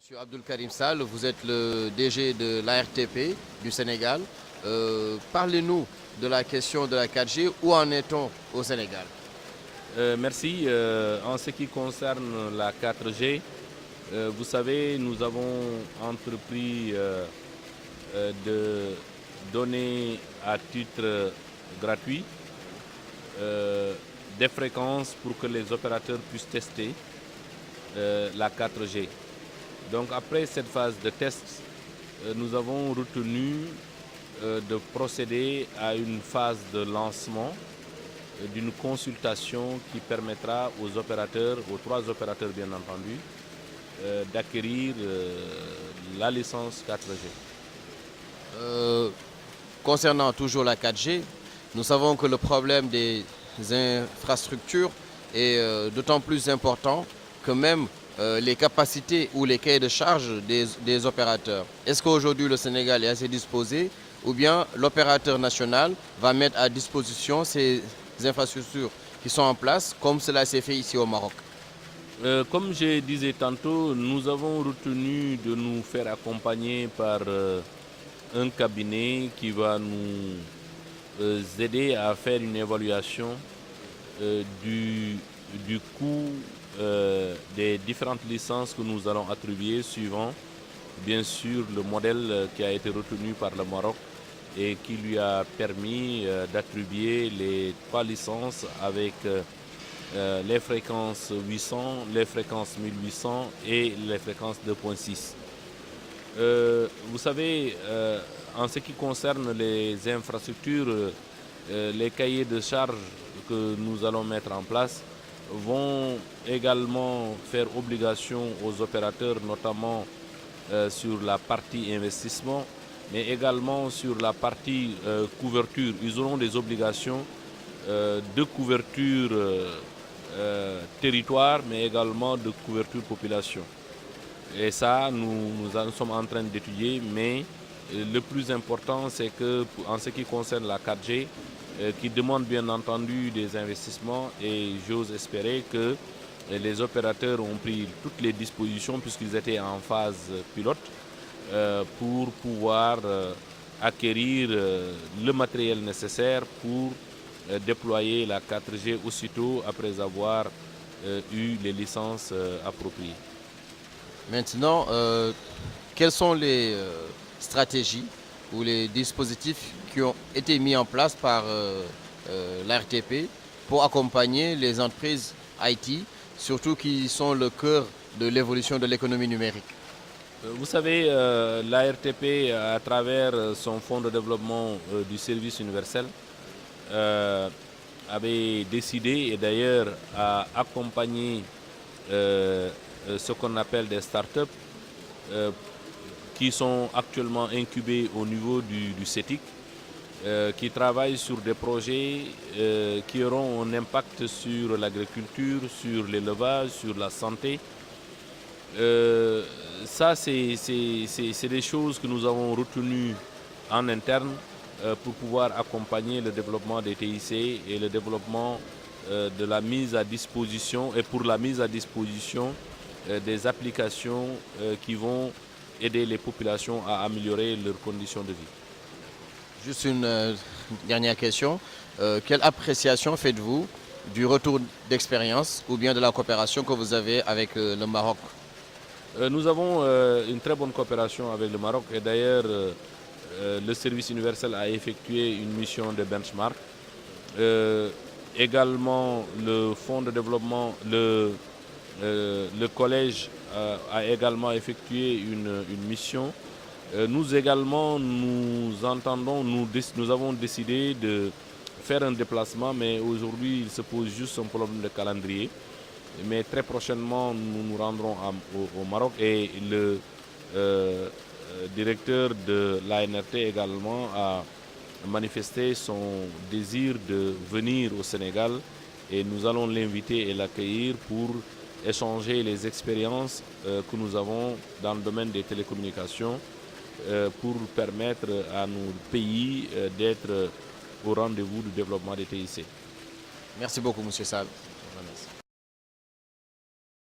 Monsieur Abdul Karim Sall, vous êtes le DG de l'ARTP du Sénégal. Parlez-nous de la question de la 4G. Où en est-on au Sénégal? Merci. En ce qui concerne la 4G, vous savez, nous avons entrepris de donner à titre gratuit des fréquences pour que les opérateurs puissent tester la 4G. Donc après cette phase de test, nous avons retenu de procéder à une phase de lancement d'une consultation qui permettra aux opérateurs, aux 3 opérateurs bien entendu, d'acquérir la licence 4G. Concernant toujours la 4G, nous savons que le problème des infrastructures est d'autant plus important que même les capacités ou les cahiers de charge des opérateurs. Est-ce qu'aujourd'hui le Sénégal est assez disposé ou bien l'opérateur national va mettre à disposition ces infrastructures qui sont en place comme cela s'est fait ici au Maroc? Comme je disais tantôt, nous avons retenu de nous faire accompagner par un cabinet qui va nous aider à faire une évaluation du coût des différentes licences que nous allons attribuer suivant bien sûr le modèle qui a été retenu par le Maroc et qui lui a permis d'attribuer les 3 licences avec les fréquences 800, les fréquences 1800 et les fréquences 2.6. Vous savez, en ce qui concerne les infrastructures, les cahiers de charges que nous allons mettre en place vont également faire obligation aux opérateurs, notamment sur la partie investissement, mais également sur la partie couverture. Ils auront des obligations de couverture territoire, mais également de couverture population. Et ça, nous sommes en train d'étudier, mais le plus important, c'est que en ce qui concerne la 4G, qui demande bien entendu des investissements, et j'ose espérer que les opérateurs ont pris toutes les dispositions puisqu'ils étaient en phase pilote pour pouvoir acquérir le matériel nécessaire pour déployer la 4G aussitôt après avoir eu les licences appropriées. Maintenant, quelles sont les stratégies ou les dispositifs qui ont été mis en place par l'ARTP pour accompagner les entreprises IT, surtout qui sont le cœur de l'évolution de l'économie numérique? Vous savez, l'ARTP, à travers son fonds de développement du service universel, avait décidé et d'ailleurs a accompagné ce qu'on appelle des startups qui sont actuellement incubées au niveau du CETIC, qui travaillent sur des projets qui auront un impact sur l'agriculture, sur l'élevage, sur la santé. Ça, c'est des choses que nous avons retenues en interne pour pouvoir accompagner le développement des TIC et le développement de la mise à disposition et pour la mise à disposition des applications qui vont aider les populations à améliorer leurs conditions de vie. Juste une dernière question. Quelle appréciation faites-vous du retour d'expérience ou bien de la coopération que vous avez avec le Maroc? Nous avons une très bonne coopération avec le Maroc et d'ailleurs le service universel a effectué une mission de benchmark. Également le fonds de développement, le collège a également effectué une mission. Nous également, nous avons décidé de faire un déplacement, mais aujourd'hui il se pose juste un problème de calendrier. Mais très prochainement, nous nous rendrons au Maroc et le directeur de l'ANRT également a manifesté son désir de venir au Sénégal et nous allons l'inviter et l'accueillir pour échanger les expériences que nous avons dans le domaine des télécommunications pour permettre à nos pays d'être au rendez-vous du développement des TIC. Merci beaucoup, Monsieur Sall.